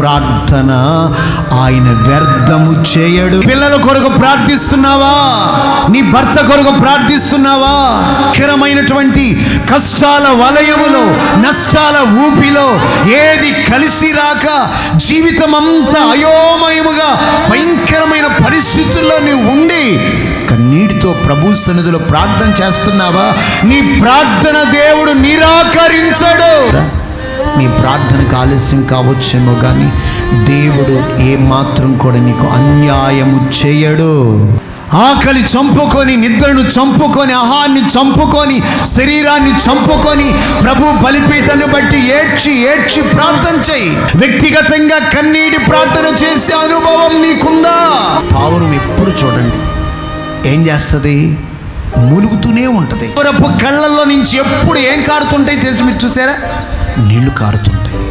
ప్రార్థన ఆయన వ్యర్థము చేయడు. పిల్లల కొరకు ప్రార్థిస్తున్నావా? నీ భర్త కొరకు ప్రార్థిస్తున్నావా? భయంకరమైనటువంటి కష్టాల వలయములో, నష్టాల ఊపిలో ఏది కలిసి రాక జీవితం అంతా అయోమయముగా భయంకరమైన పరిస్థితుల్లో నీవు ఉండి కన్నీటితో ప్రభు సన్నిధిలో ప్రార్థన చేస్తున్నావా? నీ ప్రార్థన దేవుడు నిరాకరించడు. నీ ప్రార్థనకు ఆలస్యం కావచ్చేమో కానీ దేవుడు ఏమాత్రం కూడా నీకు అన్యాయము చేయడు. ఆకలి చంపుకొని, నిద్రను చంపుకొని, ఆహాన్ని చంపుకొని, శరీరాన్ని చంపుకొని ప్రభు బలిపీఠను బట్టి ఏడ్చి ప్రార్థన చేయి. వ్యక్తిగతంగా కన్నీటి ప్రార్థన చేసే అనుభవం నీకుందా? పావురం ఎప్పుడు చూడండి ఏం చేస్తుంది? ములుగుతూనే ఉంటుంది. కళ్ళల్లో నుంచి ఎప్పుడు ఏం కారుతుంటాయి తెలుసు? మీరు చూసారా? నీళ్లు కారుతుంటాయి.